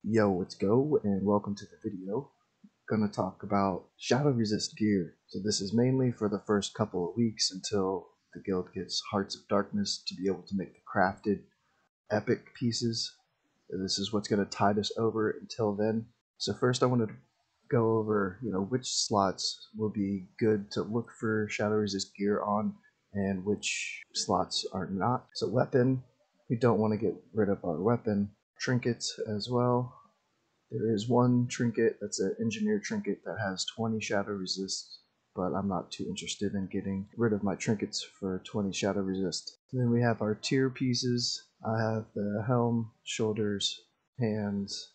Yo, let's go and welcome to the video. Gonna talk about shadow resist gear. So this is mainly for the first couple of weeks until the guild gets Hearts of Darkness to be able to make the crafted epic pieces. This is what's gonna tide us over until then. So first I wanted to go over, which slots will be good to look for shadow resist gear on and which slots are not. So weapon, we don't want to get rid of our weapon. Trinkets as well. There is one trinket that's an engineer trinket that has 20 shadow resist, but I'm not too interested in getting rid of my trinkets for 20 shadow resist. Then we have our tier pieces. I have the helm, shoulders, hands,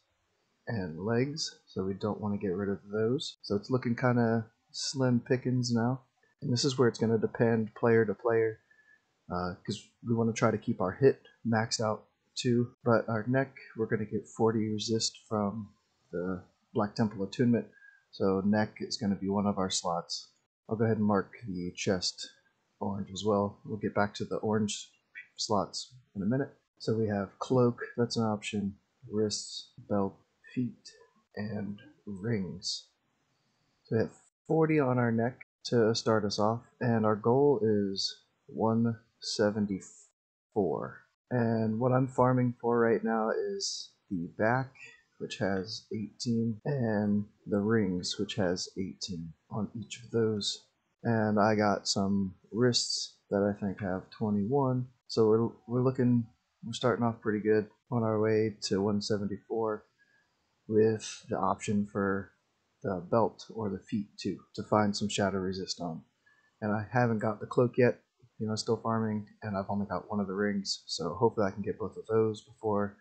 and legs, so we don't want to get rid of those. So it's looking kind of slim pickings now. And this is where it's going to depend player to player, because we want to try to keep our hit maxed out too. But our neck, we're going to get 40 resist from the Black Temple Attunement, so neck is going to be one of our slots. I'll go ahead and mark the chest orange as well. We'll get back to the orange slots in a minute. So we have cloak, that's an option, wrists, belt, feet, and rings. So we have 40 on our neck to start us off, and our goal is 174. And what I'm farming for right now is the back, which has 18, and the rings, which has 18 on each of those. And I got some wrists that I think have 21. So we're starting off pretty good, on our way to 174 with the option for the belt or the feet too, to find some shadow resist on. And I haven't got the cloak yet, still farming, and I've only got one of the rings, so hopefully I can get both of those before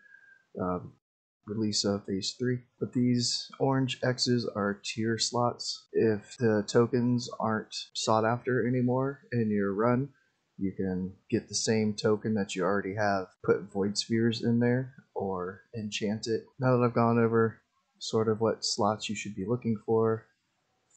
release of phase 3. But these orange X's are tier slots. If the tokens aren't sought after anymore in your run, you can get the same token that you already have, put void spheres in there, or enchant it. Now that I've gone over sort of what slots you should be looking for,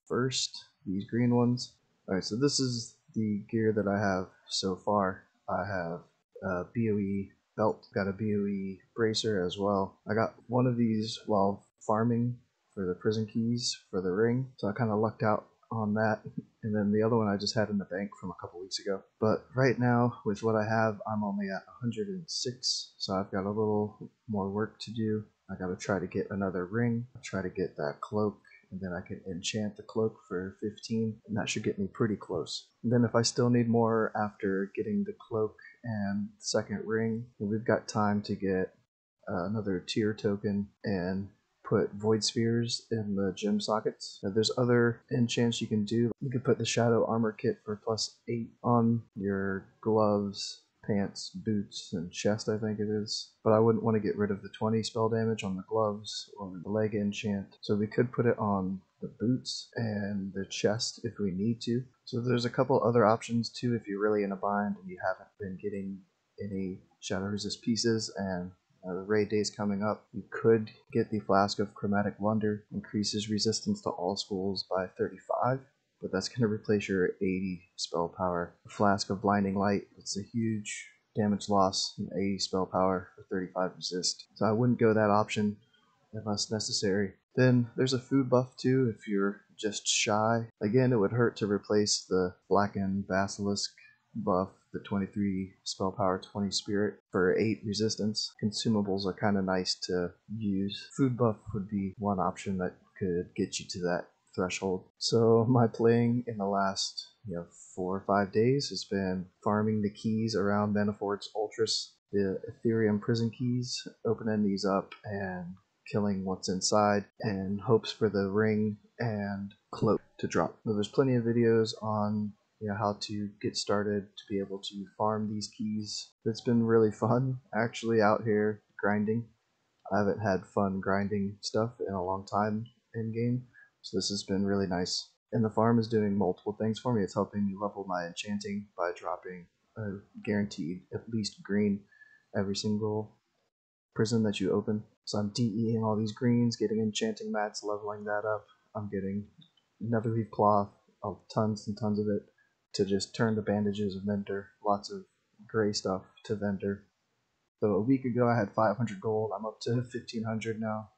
first, these green ones. Alright, so this is the gear that I have so far. I have a BOE belt, got a BOE bracer as well. I got one of these while farming for the prison keys for the ring, so I kind of lucked out on that. And then the other one I just had in the bank from a couple weeks ago. But right now, with what I have, I'm only at 106, so I've got a little more work to do. I gotta try to get another ring, try to get that cloak, and then I can enchant the cloak for 15, and that should get me pretty close. And then if I still need more after getting the cloak and the second ring, then we've got time to get another tier token and put void spheres in the gem sockets. Now, there's other enchants you can do. You can put the shadow armor kit for +8 on your gloves, pants, boots, and chest, I think it is. But I wouldn't want to get rid of the 20 spell damage on the gloves or the leg enchant. So we could put it on the boots and the chest if we need to. So there's a couple other options too if you're really in a bind and you haven't been getting any shadow resist pieces and the raid days coming up. You could get the Flask of Chromatic Wonder, increases resistance to all schools by 35. But that's going to replace your 80 spell power. The Flask of Blinding Light, it's a huge damage loss and 80 spell power for 35 resist. So I wouldn't go that option unless necessary. Then there's a food buff too if you're just shy. Again, it would hurt to replace the Blackened Basilisk buff, the 23 spell power, 20 spirit for 8 resistance. Consumables are kind of nice to use. Food buff would be one option that could get you to that threshold. So my playing in the last 4 or 5 days has been farming the keys around Manaford's Ultras, the Ethereum prison keys, opening these up and killing what's inside, and hopes for the ring and cloak to drop. Now, there's plenty of videos on how to get started to be able to farm these keys. It's been really fun actually out here grinding. I haven't had fun grinding stuff in a long time in game, so this has been really nice. And the farm is doing multiple things for me. It's helping me level my enchanting by dropping a guaranteed at least green every single prison that you open. So I'm DEing all these greens, getting enchanting mats, leveling that up. I'm getting netherleaf cloth, tons and tons of it, to just turn the bandages of vendor, lots of gray stuff to vendor. So a week ago I had 500 gold, I'm up to 1500 now.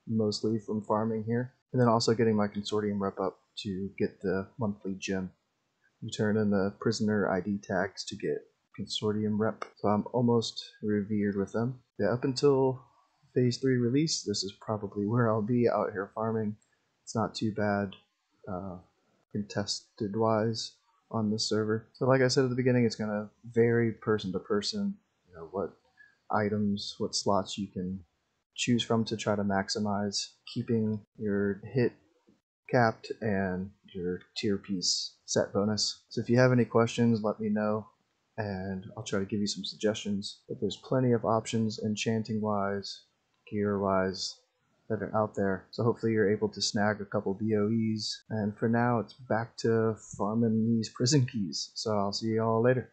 mostly from farming here. And then also getting my consortium rep up to get the monthly gem. You turn in the prisoner ID tags to get consortium rep. So I'm almost revered with them. Yeah, up until phase 3 release, this is probably where I'll be out here farming. It's not too bad contested wise on this server. So like I said at the beginning, it's gonna vary person to person, you know, what items, what slots you can choose from to try to maximize keeping your hit capped and your tier piece set bonus. So if you have any questions, let me know and I'll try to give you some suggestions. But there's plenty of options enchanting wise, gear wise, that are out there. So hopefully you're able to snag a couple BOEs. And for now, it's back to farming these prison keys. So I'll see you all later.